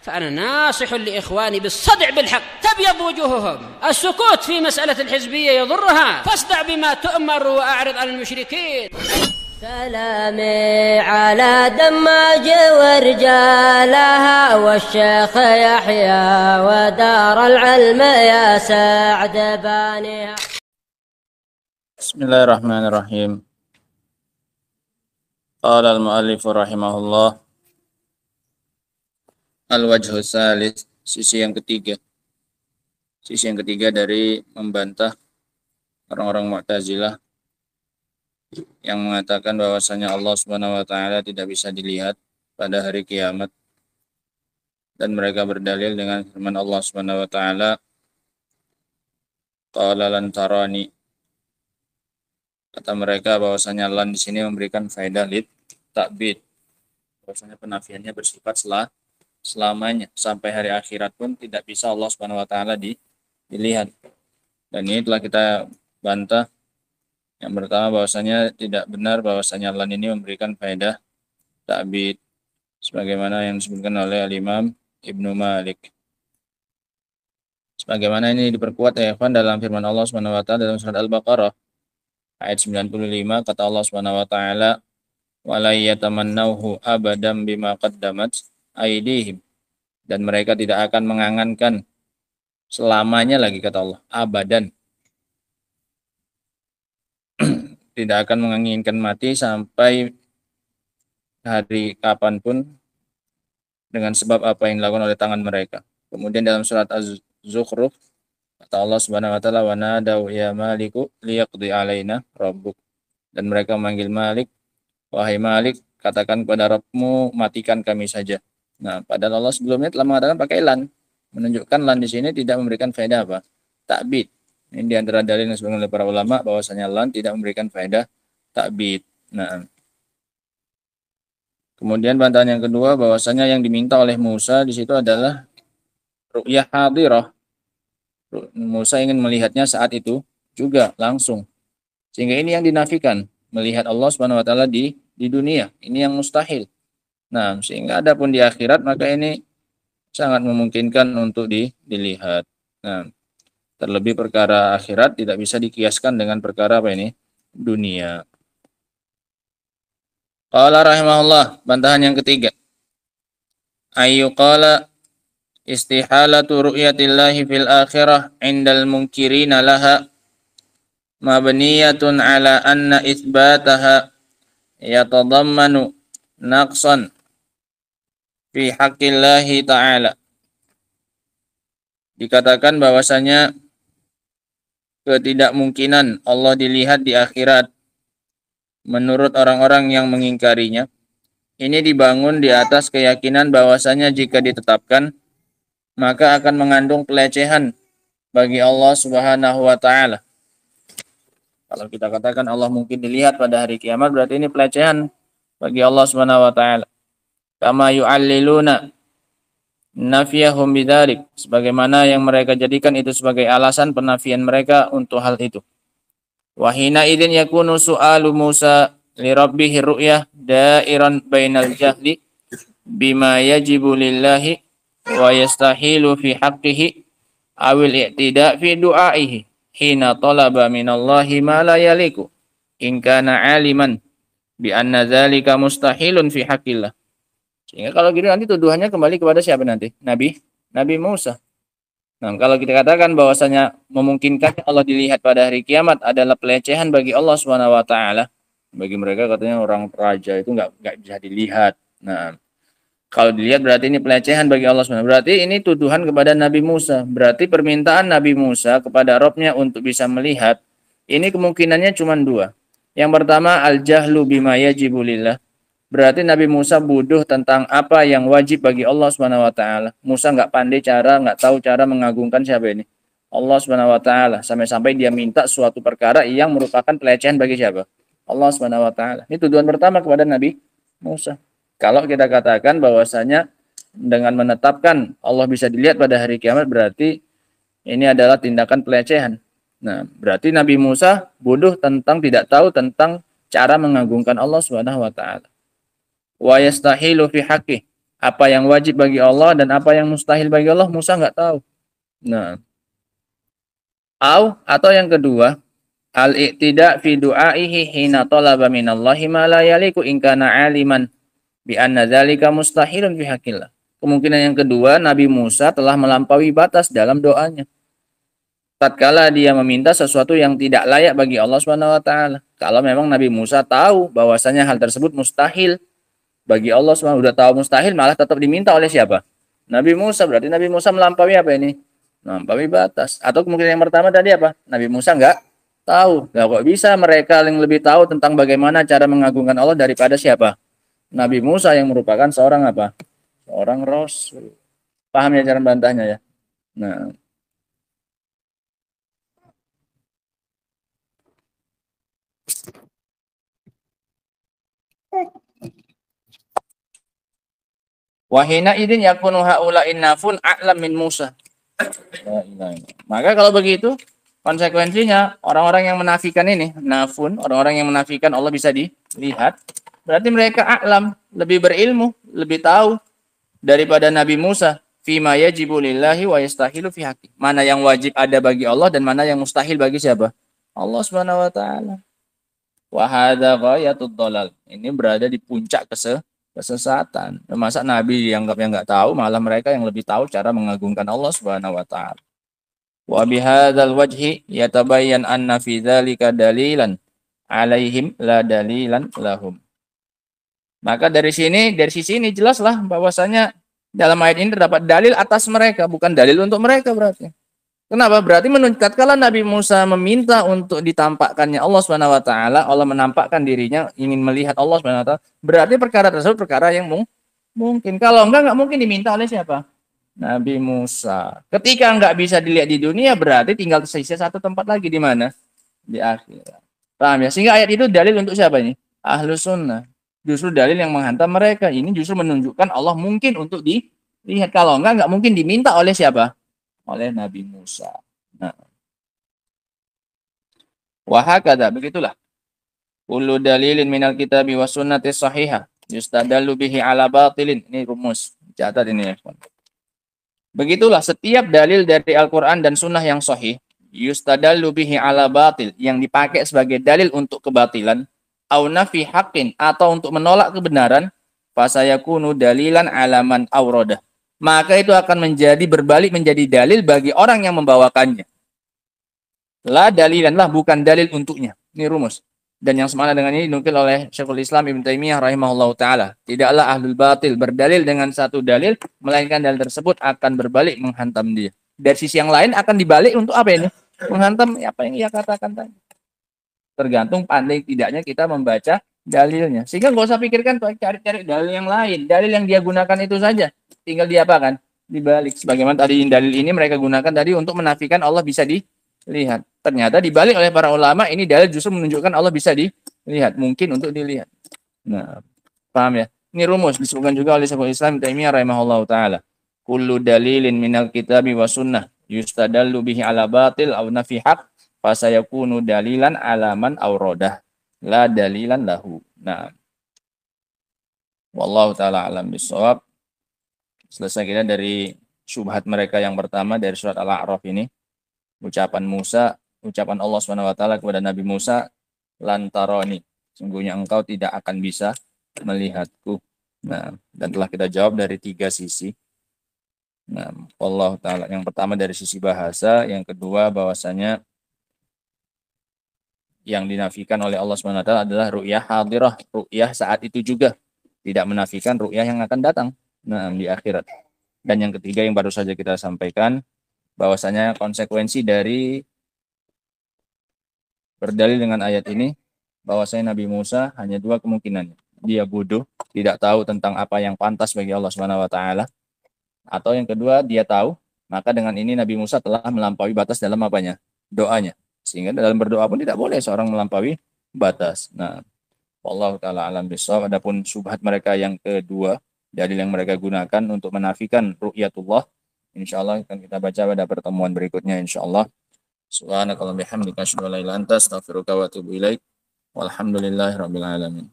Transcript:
فأنا ناصح لإخواني بالصدع بالحق تبيض وجوههم. السكوت في مسألة الحزبية يضرها، فاصدع بما تؤمر وأعرض عن المشركين. سلامي على دماج ورجالها والشيخ يحيى ودار العلم يا سعد بانيها. بسم الله الرحمن الرحيم. قال المؤلف رحمه الله al-wajhu tsalits, sisi yang ketiga dari membantah orang-orang Mu'tazilah yang mengatakan bahwasanya Allah Subhanahu wa taala tidak bisa dilihat pada hari kiamat, dan mereka berdalil dengan firman Allah Subhanahu wa taala, qala lan tarani. Kata mereka bahwasanya lan di sini memberikan faedah lid ta'bid, bahwasanya penafiannya bersifat selamanya, sampai hari akhirat pun tidak bisa Allah Subhanahu wa taala dilihat. Dan ini telah kita bantah. Yang pertama bahwasanya tidak benar bahwasanya lan ini memberikan faedah ta'bid sebagaimana yang disebutkan oleh Al-Imam Ibnu Malik. Sebagaimana ini diperkuat ya ikhwan dalam firman Allah Subhanahu wa taala dalam surat Al-Baqarah ayat 95, kata Allah Subhanahu wa taala, wala yatamannauhu abadan bima qaddamat aydihim, dan mereka tidak akan mengangankan selamanya lagi, kata Allah, abadan, tidak akan menginginkan mati sampai hari kapanpun dengan sebab apa yang dilakukan oleh tangan mereka. Kemudian dalam surat Az-Zukhruf kata Allah Subhanahu wa taala, wa nadau ya maliku liyaqdi alaina rabbuk, dan mereka memanggil Malik, wahai Malik, katakan kepada Rabbmu, matikan kami saja. Nah, padahal Allah sebelumnya telah mengatakan pakai lan, menunjukkan lan di sini tidak memberikan faedah apa? Ta'bid. Ini di antara dalil yang disebutkan oleh para ulama bahwasanya lan tidak memberikan faedah ta'bid. Nah, kemudian bantahan yang kedua bahwasanya yang diminta oleh Musa di situ adalah ru'yah hadirah. Musa ingin melihatnya saat itu juga langsung. Sehingga ini yang dinafikan, melihat Allah Subhanahu wa taala di dunia. Ini yang mustahil. Nah, sehingga adapun di akhirat maka ini sangat memungkinkan untuk dilihat. Nah, terlebih perkara akhirat tidak bisa dikiaskan dengan perkara apa ini? Dunia. Qala rahimahullah, bantahan yang ketiga. Ayyuqala istihalatu ru'yatillahi fil akhirah indal munkirina laha mabniyatun ala anna itsbataha yatadammanu naqsan fi haqqillahi ta'ala. Dikatakan bahwasanya ketidakmungkinan Allah dilihat di akhirat menurut orang-orang yang mengingkarinya ini dibangun di atas keyakinan bahwasanya jika ditetapkan maka akan mengandung pelecehan bagi Allah Subhanahu wa taala. Kalau kita katakan Allah mungkin dilihat pada hari kiamat, berarti ini pelecehan bagi Allah Subhanahu wa taala. Kama yu'alliluna nafiyahum bidzalik, sebagaimana yang mereka jadikan itu sebagai alasan penafian mereka untuk hal itu. Wa hina idzin yakunu su'alu Musa li rabbih ru'yah da'iran bainal jahli bima yajibu lillahi wa yastahilu fi haqqihi awil i'tida' fi du'aihi hina talaba minallahi ma la yaliku in kana 'aliman bi anna dzalika mustahilun fi haqqillah. Sehingga kalau gitu nanti tuduhannya kembali kepada siapa nanti? Nabi Musa. Nah, kalau kita katakan bahwasanya memungkinkan Allah dilihat pada hari kiamat adalah pelecehan bagi Allah Subhanahu wa taala. Bagi mereka katanya orang raja itu enggak bisa dilihat. Nah, kalau dilihat berarti ini pelecehan bagi Allah Subhanahu. Berarti ini tuduhan kepada Nabi Musa. Berarti permintaan Nabi Musa kepada Rabb-nya untuk bisa melihat ini kemungkinannya cuma dua. Yang pertama al-jahlu bima yajibu lillah. Berarti Nabi Musa bodoh tentang apa yang wajib bagi Allah Subhanahu wa taala. Musa enggak tahu cara mengagungkan siapa ini? Allah Subhanahu wa taala, sampai-sampai dia minta suatu perkara yang merupakan pelecehan bagi siapa? Allah Subhanahu wa taala. Ini tuduhan pertama kepada Nabi Musa. Kalau kita katakan bahwasanya dengan menetapkan Allah bisa dilihat pada hari kiamat, berarti ini adalah tindakan pelecehan. Nah, berarti Nabi Musa bodoh tidak tahu tentang cara mengagungkan Allah Subhanahu wa taala. Wa yastahilu fi haqqih, Apa yang wajib bagi Allah dan apa yang mustahil bagi Allah, Musa nggak tahu. Nah, atau yang kedua, al-i'tida fi du'aihi hina talaba minallahi ma la yaliku in kana aliman bi anna dzalika mustahilun fi haqqillah. Kemungkinan yang kedua, Nabi Musa telah melampaui batas dalam doanya. Tatkala dia meminta sesuatu yang tidak layak bagi Allah Subhanahu wa taala. Kalau memang Nabi Musa tahu bahwasanya hal tersebut mustahil bagi Allah Subhanahu, udah tahu mustahil malah tetap diminta oleh siapa? Nabi Musa. Berarti Nabi Musa melampaui apa ini? Melampaui batas. Atau kemungkinan yang pertama tadi apa? Nabi Musa nggak tahu. Nah, kok bisa mereka yang lebih tahu tentang bagaimana cara mengagungkan Allah daripada siapa? Nabi Musa yang merupakan seorang apa? Seorang rasul. Paham ya cara bantahnya ya? Nah, wahina idin yakunu haula'in nafun a'lam min Musa. Maka kalau begitu konsekuensinya orang-orang yang menafikan ini nafun, orang-orang yang menafikan Allah bisa dilihat, berarti mereka a'lam, lebih berilmu, lebih tahu daripada Nabi Musa fima yajibu lillahi wa yastahilu fi haqqi. Mana yang wajib ada bagi Allah dan mana yang mustahil bagi siapa? Allah Subhanahu wa taala. Wa hadza ghayatud dhalal. Ini berada di puncak kesesatan. Masa Nabi dianggap yang nggak tahu, malah mereka yang lebih tahu cara mengagungkan Allah Subhanahu wa taala. Wa bihadzal wajhi yatabayyan anna fi dzalika dalilan alaihim la dalilan lahum. Maka dari sisi ini jelaslah bahwasanya dalam ayat ini terdapat dalil atas mereka, bukan dalil untuk mereka berarti. Kenapa? Berarti tatkala Nabi Musa meminta untuk ditampakkannya Allah Subhanahu wa taala, Allah menampakkan dirinya ingin melihat Allah Subhanahu wa taala, berarti perkara tersebut perkara yang mungkin. Kalau enggak mungkin diminta oleh siapa? Nabi Musa. Ketika enggak bisa dilihat di dunia, berarti tinggal tersisa satu tempat lagi di mana? Di akhirat. Paham ya? Sehingga ayat itu dalil untuk siapa ini? Ahlus sunnah. Justru dalil yang menghantam mereka. Ini justru menunjukkan Allah mungkin untuk dilihat. Kalau enggak mungkin diminta oleh siapa? Oleh Nabi Musa. Nah. Wahakadha, begitulah. Kullu dalilin minal kitabi wa sunnati sahihah yustadallu bihi ala batilin. Ini rumus. Catat ini ya. Begitulah setiap dalil dari Al-Quran dan sunnah yang sahih yustadallu bihi ala batil, yang dipakai sebagai dalil untuk kebatilan, au nafi haqqin, atau untuk menolak kebenaran, fasayakunu dalilan alaman awradah, maka itu akan berbalik menjadi dalil bagi orang yang membawakannya. La dalilan, lah bukan dalil untuknya. Ini rumus. Dan yang semana dengan ini dinukil oleh Syekhul Islam Ibnu Taimiyah rahimahullahu taala. Tidaklah ahlul batil berdalil dengan satu dalil, melainkan dalil tersebut akan berbalik menghantam dia. Dari sisi yang lain akan dibalik untuk apa ini? Menghantam apa yang ia katakan tadi. Tergantung pandai tidaknya kita membaca dalilnya. Sehingga nggak usah pikirkan cari-cari dalil yang lain. Dalil yang dia gunakan itu saja. Tinggal diapakan? Dibalik. Sebagaimana tadi dalil ini mereka gunakan tadi untuk menafikan Allah bisa dilihat. Ternyata dibalik oleh para ulama, ini dalil justru menunjukkan Allah bisa dilihat. Mungkin untuk dilihat. Nah, paham ya? Ini rumus disebutkan juga oleh Syekhul Islam Taimiyah rahimahullahu taala. Kullu dalilin minal kitabi wa sunnah yustadallu bihi ala batil aw nafi haq fasayakunu dalilan alaman awradah la dalilan lahu. Nah, wallahu taala alam bisawab. Selesai kita dari syubhat mereka yang pertama dari surat Al-A'raf ini. Ucapan Allah Subhanahu wa taala kepada Nabi Musa, lantaroni, sungguhnya engkau tidak akan bisa melihatku. Nah, dan telah kita jawab dari 3 sisi. Nah, Allah taala, yang pertama dari sisi bahasa, yang kedua bahwasanya yang dinafikan oleh Allah Subhanahu wa taala adalah ru'yah hadirah, ru'yah saat itu juga, tidak menafikan ru'yah yang akan datang di akhirat. Dan yang ketiga yang baru saja kita sampaikan, bahwasanya konsekuensi dari berdalil dengan ayat ini, bahwasanya Nabi Musa hanya 2 kemungkinan. Dia bodoh, tidak tahu tentang apa yang pantas bagi Allah Subhanahu wa taala, atau yang kedua dia tahu, maka dengan ini Nabi Musa telah melampaui batas dalam apanya? Doanya. Sehingga dalam berdoa pun tidak boleh seorang melampaui batas. Nah, wallahu taala alam bisawab. Adapun syubhat mereka yang kedua, dalil yang mereka gunakan untuk menafikan ru'yatullah, insyaallah akan kita baca pada pertemuan berikutnya insyaallah. Subhanakallahumma bihamdika asyhadu an la ilaha illa anta astaghfiruka wa atubu ilaik. Walhamdulillahirabbil alamin.